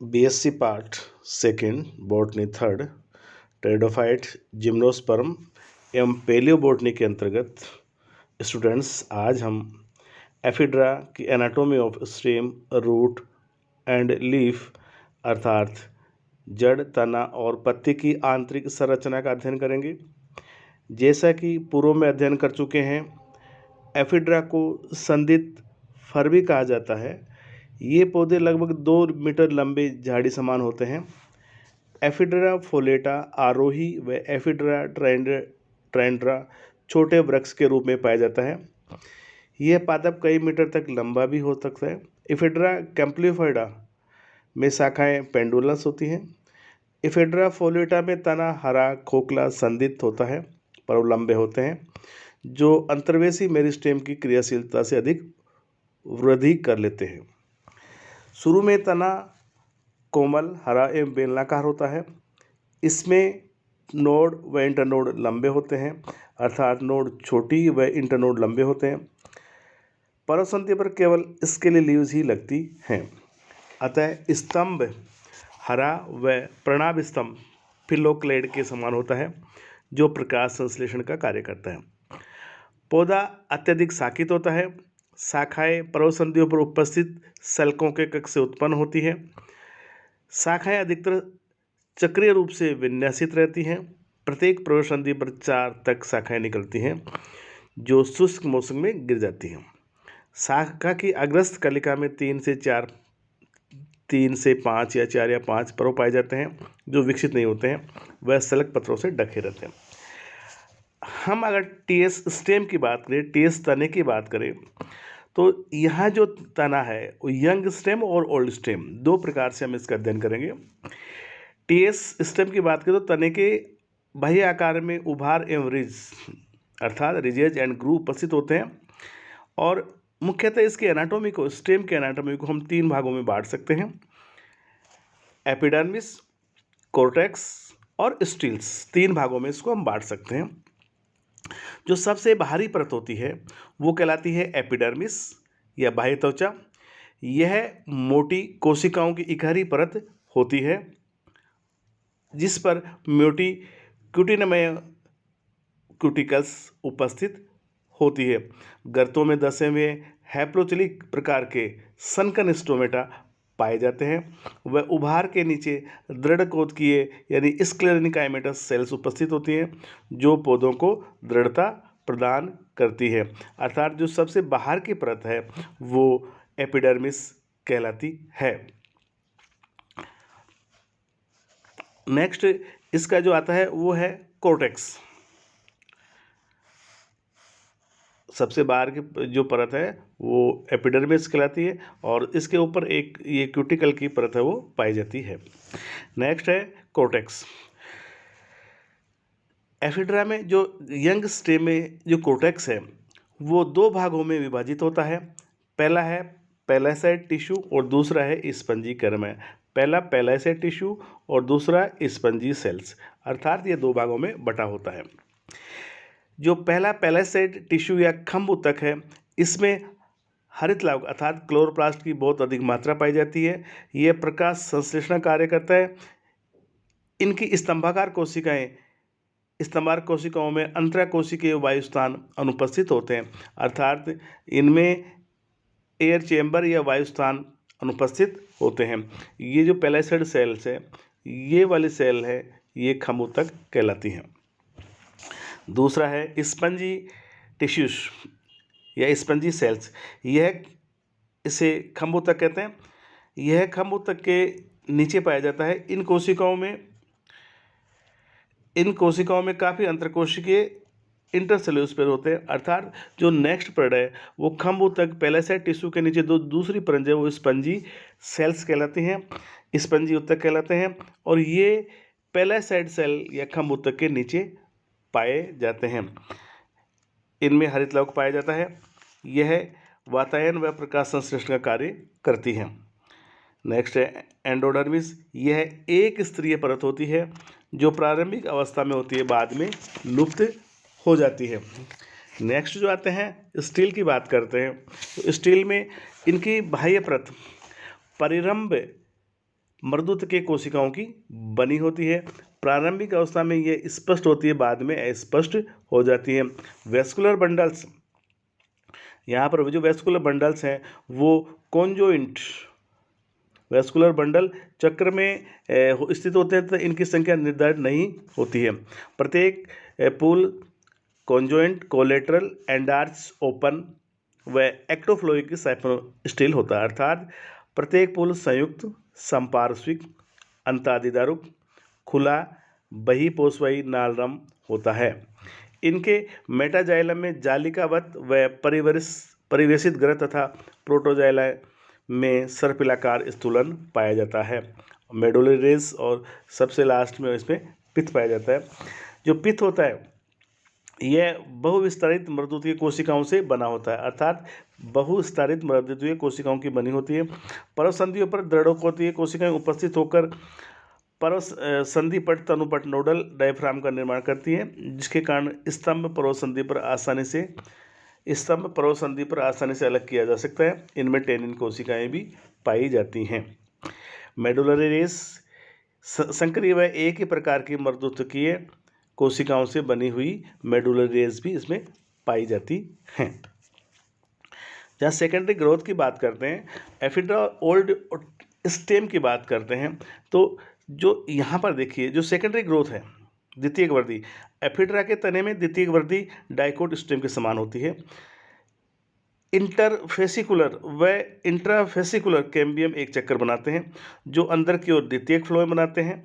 BSc part second botany third pteridophyte gymnosperm एवं palaeo botany के अंतर्गत स्टूडेंट्स आज हम एफिड्रा की anatomy of stem root and leaf अर्थात जड़, तना और पत्ती की आंतरिक संरचना का अध्ययन करेंगे। जैसा कि पूर्व में अध्ययन कर चुके हैं, एफिड्रा को संदिग्ध फर भी कहा जाता है। ये पौधे लगभग 2 मीटर लंबे झाड़ी समान होते हैं। एफिड्रा फोलेटा आरोही व एफिड्रा ट्राइंड्रा छोटे वृक्ष के रूप में पाया जाता है। यह पादप कई मीटर तक लंबा भी हो सकता है। एफिड्रा कैम्प्लीफॉइडा में शाखाएं पेंडुलस होती हैं। एफिड्रा फोलेटा में तना हरा खोखला संदिग्ध होता है, पर वो लंबे होते हैं, जो अंतर्वेशी मेरिस्टेम की क्रियाशीलता से अधिक वृद्धि कर लेते हैं। शुरू में तना कोमल, हरा एवं बेलनाकार होता है। इसमें नोड व इंटरनोड लंबे होते हैं, अर्थात नोड छोटी व इंटरनोड लंबे होते हैं। परसंधि पर केवल स्केली लीव्स ही लगती हैं। अतः स्तंभ हरा व प्रणाभ स्तंभ फिलोक्लेड के समान होता है, जो प्रकाश संश्लेषण का कार्य करता है। पौधा अत्यधिक शाखित होता है। शाखाएं पर्वसंधियों पर उपस्थित शल्कों के कक्ष से उत्पन्न होती हैं। शाखाएं अधिकतर चक्रीय रूप से विन्यासित रहती हैं। प्रत्येक पर्वसंधि पर 4 तक शाखाएं निकलती हैं, जो शुष्क मौसम में गिर जाती हैं। शाखा की अग्रस्त कलिका में 3 से 5 या 4 या 5 पर्व पाए जाते हैं, जो विकसित नहीं होते हैं। वह शल्क पत्रों से ढके रहते हैं। हम अगर टीएस स्टेम की बात करें, टीएस तने की बात करें, तो यहाँ जो तना है वो यंग स्टेम और ओल्ड स्टेम 2 प्रकार से हम इसका अध्ययन करेंगे। टीएस स्टेम की बात करें तो तने के बाह्य आकार में उभार एवं रिज अर्थात रिजेज एंड ग्रूव उपस्थित होते हैं। और मुख्यतः इसकी एनाटॉमी को, स्टेम के एनाटॉमी को हम 3 भागों में बांट सकते हैं: एपिडर्मिस, कोर्टेक्स और स्टील्स। 3 भागों में इसको हम बांट सकते हैं। जो सबसे बाहरी परत होती है वो कहलाती है एपिडर्मिस या बाह्य त्वचा। यह मोटी कोशिकाओं की इकहरी परत होती है, जिस पर मोटी क्यूटिनमय क्यूटिकल्स उपस्थित होती है। गर्तों में दसे हुए हैप्लोचिलिक प्रकार के सनकन स्टोमेटा पाए जाते हैं। वह उभार के नीचे दृढ़ कोशिकीय यानी स्क्लेरेनिकाइमेटस सेल्स उपस्थित होती हैं, जो पौधों को दृढ़ता प्रदान करती है। अर्थात जो सबसे बाहर की परत है वो एपिडर्मिस कहलाती है। नेक्स्ट इसका जो आता है वो है कोर्टेक्स। सबसे बाहर की जो परत है वो एपिडर्मिस कहलाती है, और इसके ऊपर एक ये क्यूटिकल की परत है वो पाई जाती है। नेक्स्ट है कोर्टेक्स। एफिड्रा में जो यंग स्टेम में जो कोर्टेक्स है वो 2 भागों में विभाजित होता है। पहला है पैलासाइड टिश्यू और दूसरा है स्पंजी कर्म। पहला पैलासाइड टिश्यू और दूसरा स्पंजी सेल्स, अर्थात ये 2 भागों में बटा होता है। जो पहला पैलासाइड टिश्यू या खंभ ऊतक है, इसमें हरित लवक अर्थात क्लोरोप्लास्ट की बहुत अधिक मात्रा पाई जाती है। यह प्रकाश संश्लेषण कार्य करता है। इनकी स्तंभाकार कोशिकाओं में अंतराकोशिकीय वायुस्थान अनुपस्थित होते हैं, अर्थात इनमें एयर चेंबर या वायुस्थान अनुपस्थित होते हैं। ये जो पैलासाइड सेल्स है, ये वाली सेल है, ये खंभ ऊतक कहलाती हैं। दूसरा है स्पंजी टिश्यूज या स्पंजी सेल्स। यह इसे खंभ ऊतक कहते हैं। यह खंभ ऊतक के नीचे पाया जाता है। इन कोशिकाओं में काफ़ी अंतरकोशिकीय इंटरसेल्यूलर स्पेस होते हैं, अर्थात जो नेक्स्ट परत है वो खंभ ऊतक पैलासाइड टिश्यू के नीचे दूसरी परत है वो स्पंजी सेल्स कहलाती हैं, स्पंजी ऊतक कहलाते हैं। और ये पैलासाइड सेल या खंभ ऊतक के नीचे पाए जाते हैं। इनमें हरित लवक पाया जाता है। यह वातायन व प्रकाश संश्लेषण का कार्य करती है। नेक्स्ट है एंडोडर्मिस। यह एक स्तरीय परत होती है जो प्रारंभिक अवस्था में होती है, बाद में लुप्त हो जाती है। नेक्स्ट जो आते हैं स्टील की बात करते हैं, तो स्टील में इनकी बाह्य परत परिरंभ मर्दूतकीय कोशिकाओं की बनी होती है। प्रारंभिक अवस्था में ये स्पष्ट होती है, बाद में अस्पष्ट हो जाती है। वेस्कुलर बंडल्स, यहाँ पर जो वेस्कुलर बंडल्स हैं वो कॉन्जॉइंट वेस्कुलर बंडल चक्र में स्थित होते हैं, तो इनकी संख्या निर्धारित नहीं होती है। प्रत्येक पुल कॉन्जॉइंट, कोलेटरल, एंडार्च, ओपन व एक्टोफ्लोइक साइफोस्टील होता है, अर्थात प्रत्येक पुल संयुक्त, संपार्श्विक, अंतादिदारुक, खुला, बहिपोषवायी नालरम होता है। इनके मेटाजाइलम में जालिकावत व परिवेशित ग्रह तथा प्रोटोजाइला में सर्पिलाकार स्थूलन पाया जाता है। मेडुलरी रेस और सबसे लास्ट में इसमें पित्त पाया जाता है। जो पित्त होता है यह बहुविस्तारित मर्दूतीय कोशिकाओं से बना होता है, अर्थात बहुविस्तारित मर्दूतीय कोशिकाओं की बनी होती है। परसंधियों पर दृढ़कोतीय कोशिकाएं उपस्थित होकर परस संधिपट तनुपट नोडल डायफ्राम का निर्माण करती है, जिसके कारण स्तंभ परसंधि पर आसानी से अलग किया जा सकता है। इनमें टेनिन कोशिकाएं भी पाई जाती हैं। मेडुलरी रेस संकरीय व एक ही प्रकार की मर्दूतकीय कोशिकाओं से बनी हुई मेडुलरी रेस भी इसमें पाई जाती हैं। जहाँ सेकेंडरी ग्रोथ की बात करते हैं, एफिड्रा ओल्ड स्टेम की बात करते हैं, तो जो यहाँ पर देखिए जो सेकेंडरी ग्रोथ है, द्वितीयक वृद्धि, एफिड्रा के तने में द्वितीयक वृद्धि डाइकोट स्टेम के समान होती है। इंटरफेसिकुलर व इंट्राफेसिकुलर कैम्बियम एक चक्कर बनाते हैं, जो अंदर की ओर द्वितीयक फ्लोएम बनाते हैं।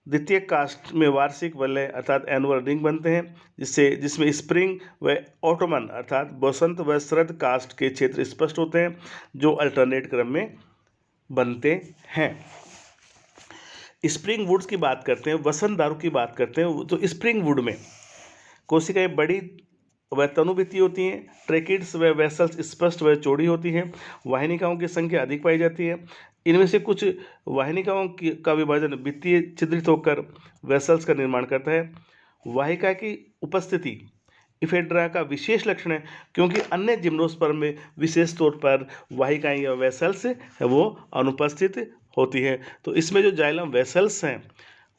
द्वितीयक कास्ट में वार्षिक वलय अर्थात एनुअल रिंग बनते हैं, जिसमें स्प्रिंग व ऑटोमन अर्थात बसंत व शरद कास्ट के क्षेत्र स्पष्ट होते हैं, जो अल्टरनेट क्रम में बनते हैं। स्प्रिंग वुड्स की बात करते हैं, वसंत दारू की बात करते हैं, तो स्प्रिंग वुड में कोशिकाएं बड़ी व तनुभित्ति होती हैं। ट्रेकिड्स व वेसल्स स्पष्ट व चौड़ी होती हैं। वाहिनिकाओं की संख्या अधिक पाई जाती है। इनमें से कुछ वाहिनिकाओं का विभाजन भित्तीय छिद्रित होकर वेसल्स का निर्माण करता है। वाहिका की उपस्थिति इफेड्रा का विशेष लक्षण है, क्योंकि अन्य जिम्नोस्पर्म में विशेष तौर पर वाहिकाएं या वेसल्स वो अनुपस्थित होती है। तो इसमें जो जाइलम वेसल्स हैं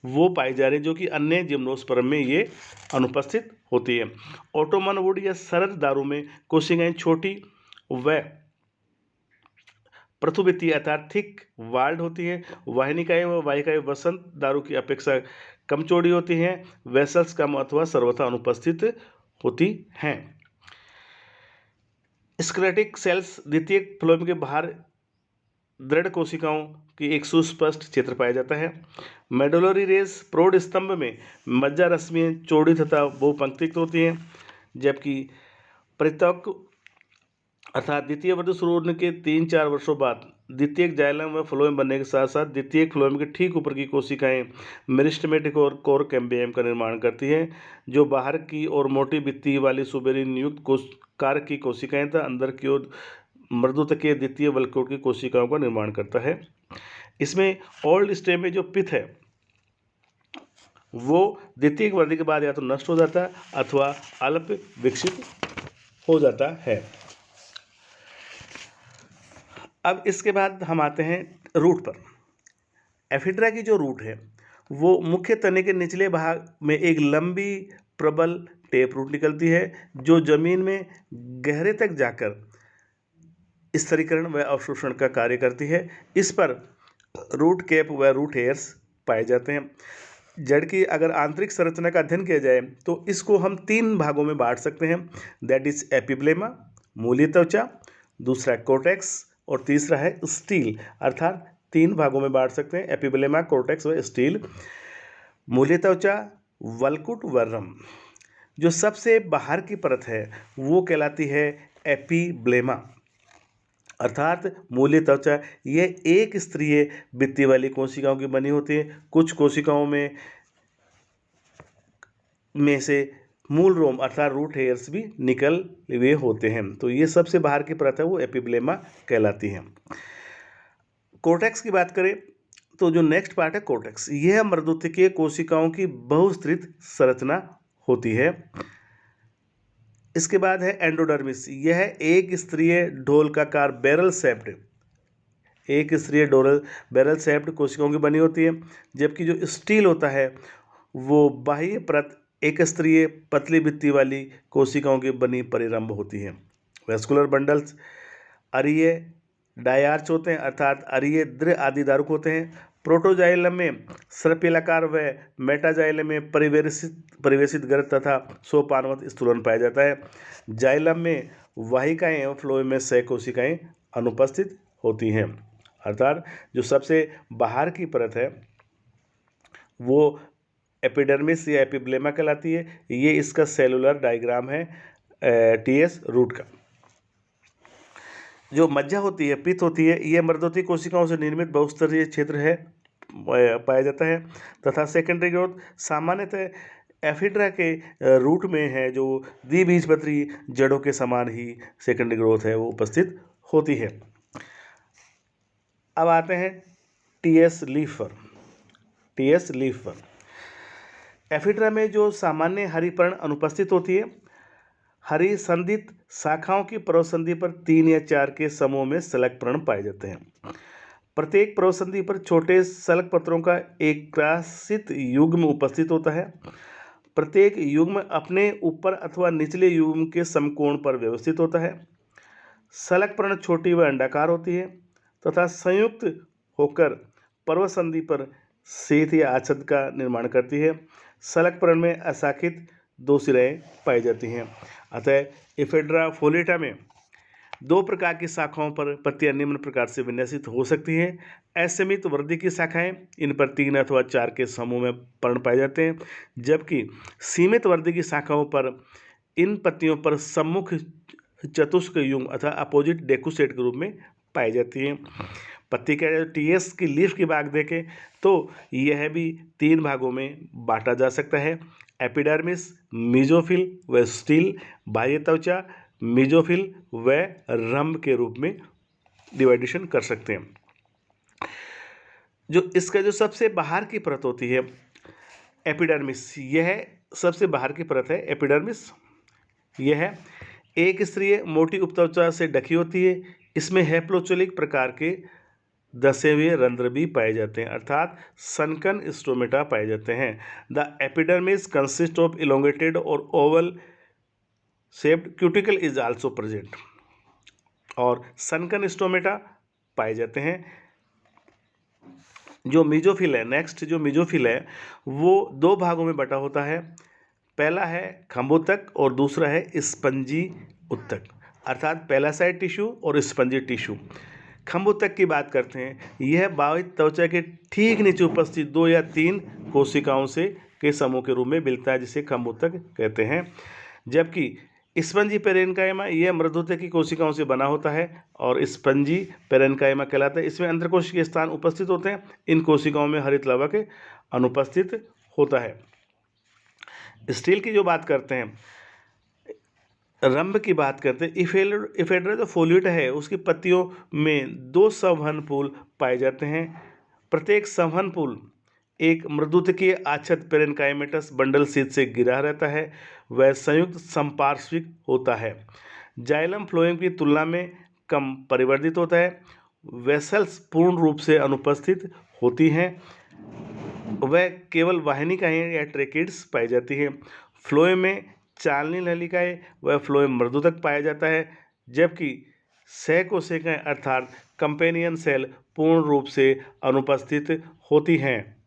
वो पाई जा रही है, जो कि अन्य जिम्नोस्पर्म में ये अनुपस्थित होती है। ऑटोमन वुड या शरद दारू में कोशिकाएं छोटी व प्रथुभित्तीय अर्थात थिक वाल्ड होती है। वाहिनिकाएं व वाहिकाएं वसंत दारू की अपेक्षा कम चौड़ी होती हैं। वेसल्स कम अथवा सर्वथा अनुपस्थित होती हैं। स्क्लेरोटिक सेल्स द्वितीयक फ्लोएम के बाहर दृढ़ कोशिकाओं की एक सुस्पष्ट क्षेत्र पाया जाता है। मेडुलरी रेस प्रौढ़ स्तंभ में मज्जा रश्मियाँ चौड़ी तथा बहुपंक्तियुक्त होती हैं, जबकि परित्यक अर्थात द्वितीय वृद्धि शुरू होने के 3-4 वर्षों बाद द्वितीयक जाइलम व फ्लोएम बनने के साथ साथ द्वितीयक फ्लोएम के ठीक ऊपर की कोशिकाएं मेरिस्टेमेटिक और कोर कैम्बियम का निर्माण करती हैं, जो बाहर की ओर मोटी भित्ति वाली सुबेरिन युक्त कारक की कोशिकाएं तथा अंदर की ओर मर्दूतकीय द्वितीय वल्कोट की कोशिकाओं का निर्माण करता है। इसमें ओल्ड स्टेम में जो पित्त है वो द्वितीयक वृद्धि के बाद या तो नष्ट हो जाता है अथवा अल्प विकसित हो जाता है। अब इसके बाद हम आते हैं रूट पर। एफिड्रा की जो रूट है वो मुख्य तने के निचले भाग में एक लंबी प्रबल टेप रूट निकलती है, जो जमीन में गहरे तक जाकर स्तरीकरण व अवशोषण का कार्य करती है। इस पर रूट कैप व रूट हेयर्स पाए जाते हैं। जड़ की अगर आंतरिक संरचना का अध्ययन किया जाए तो इसको हम 3 भागों में बांट सकते हैं, दैट इज एपिब्लेमा मूलीय त्वचा, दूसरा कोर्टेक्स और तीसरा है स्टील, अर्थात 3 भागों में बांट सकते हैं, एपिब्लेमा, कोर्टेक्स व स्टील। मूलीय त्वचा, वल्कुट, वर्रम। जो सबसे बाहर की परत है वो कहलाती है एपिब्लेमा, अर्थात मूलीय त्वचा। यह एक स्तरीय भित्ति वाली कोशिकाओं की बनी होती है। कुछ कोशिकाओं में से मूल रोम अर्थात रूट हेयर्स भी निकल हुए होते हैं। तो ये सबसे बाहर की परत है वो एपिब्लेमा कहलाती है। कोर्टेक्स की बात करें तो जो नेक्स्ट पार्ट है कोर्टेक्स, यह मर्दूतकीय कोशिकाओं की बहुस्तृत संरचना होती है। इसके बाद है एंडोडर्मिस, यह एक स्तरीय ढोलकाकार बैरल शेप्ड एक स्तरीय बैरल शेप्ड कोशिकाओं की बनी होती है, जबकि जो स्टील होता है वो बाह्य परत एक स्तरीय पतली भित्ति वाली कोशिकाओं की बनी परिरंभ होती है। वेस्कुलर बंडल्स अरीय डायार्च होते हैं, अर्थात अरीय दृढ़ आदि धारुक होते हैं। प्रोटोजाइलम में सर्पिलाकार व मेटाजाइलम में परिवेशित गर्त तथा सोपानवत स्थूलन पाया जाता है। जाइलम में वाहिकाएं एवं फ्लोएम में सहकोशिकाएं अनुपस्थित होती हैं। अर्थात जो सबसे बाहर की परत है वो एपिडर्मिस या एपिब्लेमा कहलाती है। ये इसका सेलुलर डायग्राम है टीएस रूट का। जो मज्जा होती है, पित्त होती है, ये मर्दोती कोशिकाओं से निर्मित बहुस्तरीय क्षेत्र है पाया जाता है तथा सेकेंडरी ग्रोथ सामान्यतः एफिड्रा के रूट में है, जो द्विबीजपत्री जड़ों के समान ही सेकेंडरी ग्रोथ है वो उपस्थित होती है। अब आते हैं टीएस लीफ पर। टीएस लीफ पर एफिड्रा में जो सामान्य हरी पर्ण अनुपस्थित होती है। हरी संधित शाखाओं की पर्वसंधि पर 3 या 4 के समूह में सलग पर्ण पाए जाते हैं। प्रत्येक पर्वसंधि पर छोटे सलग पत्रों का एक क्रासित युग्म उपस्थित होता है। प्रत्येक युग्म अपने ऊपर अथवा निचले युग्म के समकोण पर व्यवस्थित होता है। सलग पर्ण छोटी व अंडाकार होती है तथा संयुक्त होकर पर्वसंधि पर सेत या आच्छद का निर्माण करती है। सलग पर्ण में अशाखित 2 शिराएं पाई जाती हैं। अतः एफिड्रा फोलिएटा में 2 प्रकार की शाखाओं पर पत्तियां निम्न प्रकार से विन्यासित हो सकती हैं। असीमित वृद्धि की शाखाएं, इन पर 3 अथवा 4 के समूह में पर्ण पाए जाते हैं, जबकि सीमित वृद्धि की शाखाओं पर इन पत्तियों पर सम्मुख चतुष्क युग्म अथवा अपोजिट डेकुसेट के रूप में पाई जाती हैं। पत्ती का टीएस की लीफ की भाग देखें तो यह भी 3 भागों में बांटा जा सकता है। एपिडर्मिस, मीजोफिल व स्टील, बाह्य त्वचा, मीजोफिल व रंभ के रूप में डिवाइडेशन कर सकते हैं। जो इसका जो सबसे बाहर की परत होती है एपिडर्मिस, यह सबसे बाहर की परत है एपिडर्मिस। यह एक स्तरीय मोटी उपत्वचा से ढकी होती है। इसमें हैप्लोचोलिक प्रकार के दसे हुए रंध्र भी पाए जाते हैं, अर्थात सनकन स्टोमेटा पाए जाते हैं। The epidermis consist of elongated और oval shaped cuticle is also present. और सनकन स्टोमेटा पाए जाते हैं। जो मीजोफिल है, नेक्स्ट जो मीजोफिल है वो 2 भागों में बटा होता है। पहला है खंभोतक और दूसरा है स्पंजी उत्तक, अर्थात पैलासाइड टिश्यू और स्पंजी टिश्यू। खंभोतक की बात करते हैं। यह बाह्य त्वचा के ठीक नीचे उपस्थित 2 या 3 कोशिकाओं से के समूह के रूप में मिलता है, जिसे खंभोतक कहते हैं। जबकि स्पंजी पेरेन्काइमा यह मृदुतक की कोशिकाओं से बना होता है और स्पंजी पेरेन्काइमा कहलाता है। इसमें अंतरकोशिकीय स्थान उपस्थित होते हैं। इन कोशिकाओं में हरित लवक अनुपस्थित होता है। स्टील की जो बात करते हैं, रंभ की बात करते हैं। एफिड्रा जो फोलिएटा है उसकी पत्तियों में 2 संवहन पुल पाए जाते हैं। प्रत्येक संवहन पुल एक मृदुतकीय आच्छद पेरेन्काइमेटस बंडल शीट से घिरा रहता है। वह संयुक्त संपार्श्विक होता है। जाइलम फ्लोएम की तुलना में कम परिवर्धित होता है। वेसल्स पूर्ण रूप से अनुपस्थित होती हैं। वह केवल वाहिनिकाएं या ट्रेकिड्स पाई जाती हैं। फ्लोएम में चालनी नलिकाएं व फ्लोएम मृदुतक पाया जाता है, जबकि सहकोशिकाएं अर्थात कंपेनियन सेल पूर्ण रूप से अनुपस्थित होती हैं।